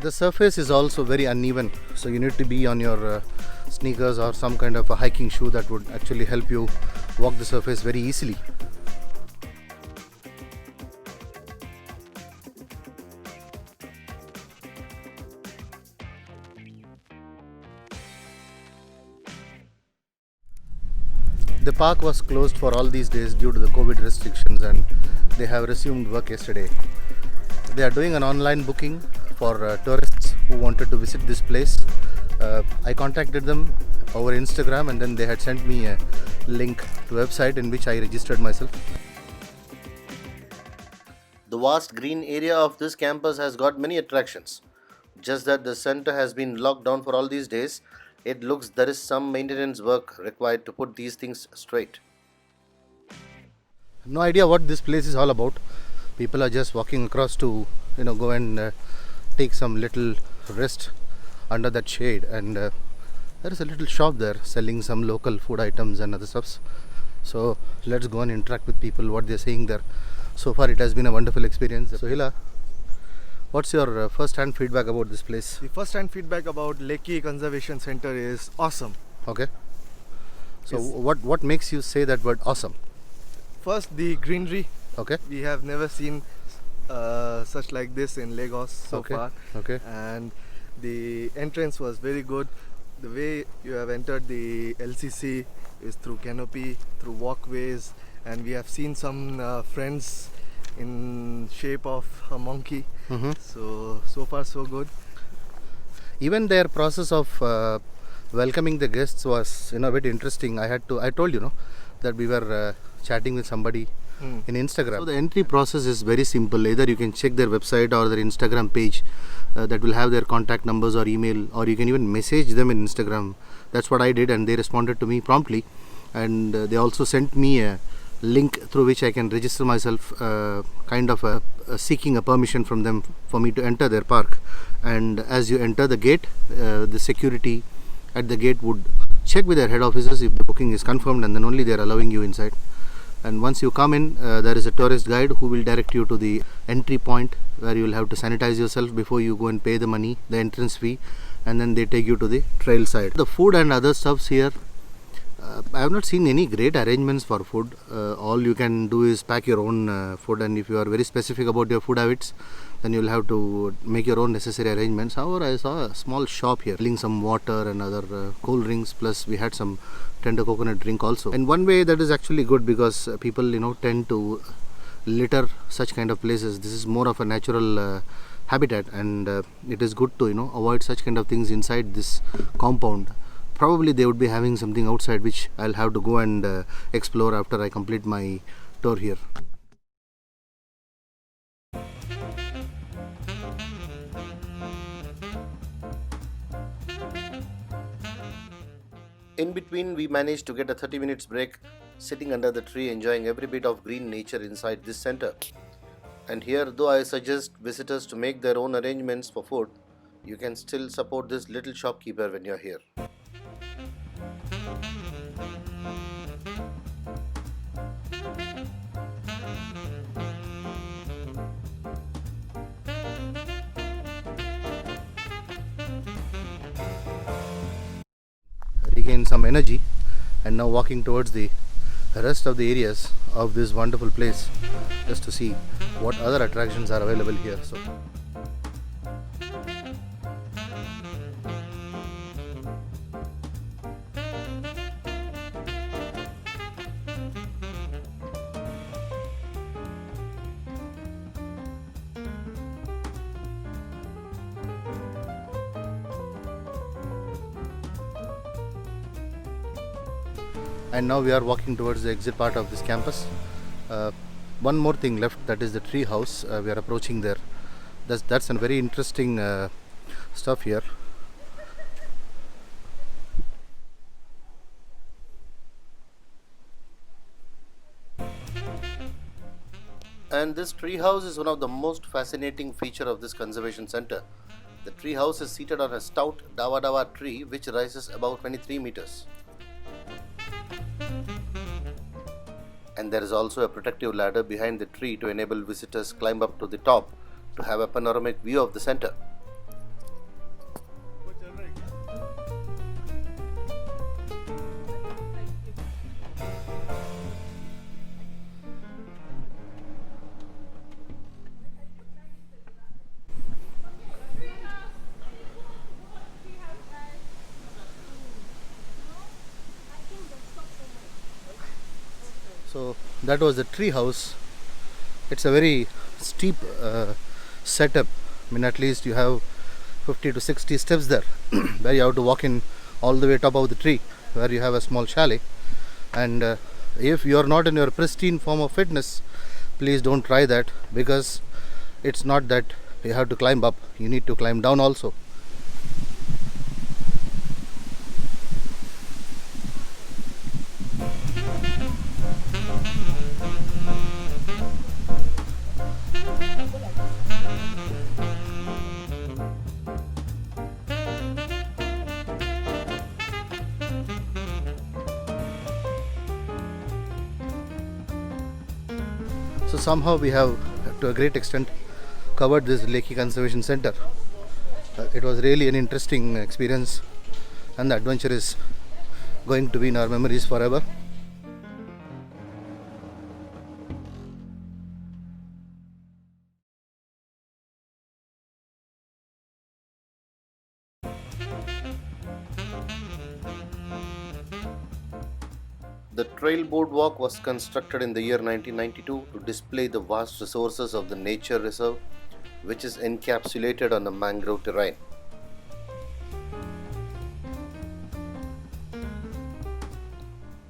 The surface is also very uneven, so you need to be on your sneakers or some kind of a hiking shoe that would actually help you walk the surface very easily. The park was closed for all these days due to the COVID restrictions, and they have resumed work yesterday. They are doing an online booking for tourists who wanted to visit this place. I contacted them over Instagram, and then they had sent me a link to a website in which I registered myself. The vast green area of this campus has got many attractions. Just that the center has been locked down for all these days, it looks there is some maintenance work required to put these things straight. No idea what this place is all about. People are just walking across to go and take some little rest under that shade, and there is a little shop there selling some local food items and other stuffs. So let's go and interact with people, what they're saying there. So far it has been a wonderful experience. So Hila, what's your first-hand feedback about this place? The first-hand feedback about Lekki Conservation Centre is awesome. Okay. So Yes. what makes you say that word awesome? First, the greenery. Okay. We have never seen such like this in Lagos so far. Okay. And the entrance was very good. The way you have entered the LCC is through Canopy, through walkways, and we have seen some friends in shape of a monkey. Mm-hmm. So far so good. Even their process of welcoming the guests was a bit interesting. I told that we were chatting with somebody in Instagram. So the entry process is very simple. Either you can check their website or their Instagram page that will have their contact numbers or email, or you can even message them in Instagram. That's what I did, and they responded to me promptly, and they also sent me a link through which I can register myself, seeking a permission from them for me to enter their park. And as you enter the gate, the security at the gate would check with their head officers if the booking is confirmed, and then only they are allowing you inside. And once you come in, there is a tourist guide who will direct you to the entry point, where you will have to sanitize yourself before you go and pay the money, the entrance fee, and then they take you to the trail side. The food and other stuffs here, I have not seen any great arrangements for food. All you can do is pack your own food, and if you are very specific about your food habits, then you will have to make your own necessary arrangements. However, I saw a small shop here selling some water and other cool drinks, plus we had some tender coconut drink also. In one way, that is actually good, because people tend to litter such kind of places. This is more of a natural habitat, and it is good to avoid such kind of things inside this compound. Probably they would be having something outside, which I'll have to go and explore after I complete my tour here. In between, we managed to get a 30 minutes break sitting under the tree, enjoying every bit of green nature inside this center. And here, though I suggest visitors to make their own arrangements for food, you can still support this little shopkeeper when you're here. Regain some energy, and now walking towards the rest of the areas of this wonderful place, just to see what other attractions are available here. And now we are walking towards the exit part of this campus. One more thing left, that is the tree house. We are approaching there. That's a very interesting stuff here. And And this tree house is one of the most fascinating feature of this conservation center. The tree house is seated on a stout dawa tree which rises about 23 meters. And there is also a protective ladder behind the tree to enable visitors climb up to the top to have a panoramic view of the center. So that was the tree house. It's a very steep setup. I mean, at least you have 50 to 60 steps there where you have to walk in all the way top of the tree, where you have a small chalet. And if you are not in your pristine form of fitness, please don't try that, because it's not that you have to climb up, you need to climb down also. So somehow we have, to a great extent, covered this Lekki Conservation Centre. It was really an interesting experience, and the adventure is going to be in our memories forever. The trail boardwalk was constructed in the year 1992 to display the vast resources of the nature reserve, which is encapsulated on the mangrove terrain.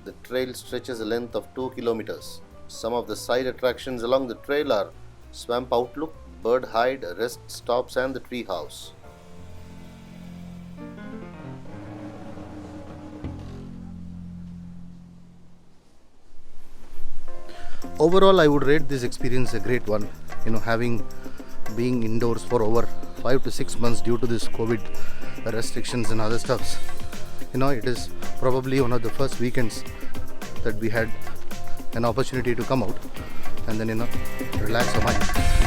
The trail stretches a length of 2 kilometers. Some of the side attractions along the trail are Swamp Outlook, Bird Hide, Rest Stops and the Tree House. Overall, I would rate this experience a great one. Being indoors for over 5 to 6 months due to this COVID restrictions and other stuffs. It is probably one of the first weekends that we had an opportunity to come out and then relax our mind.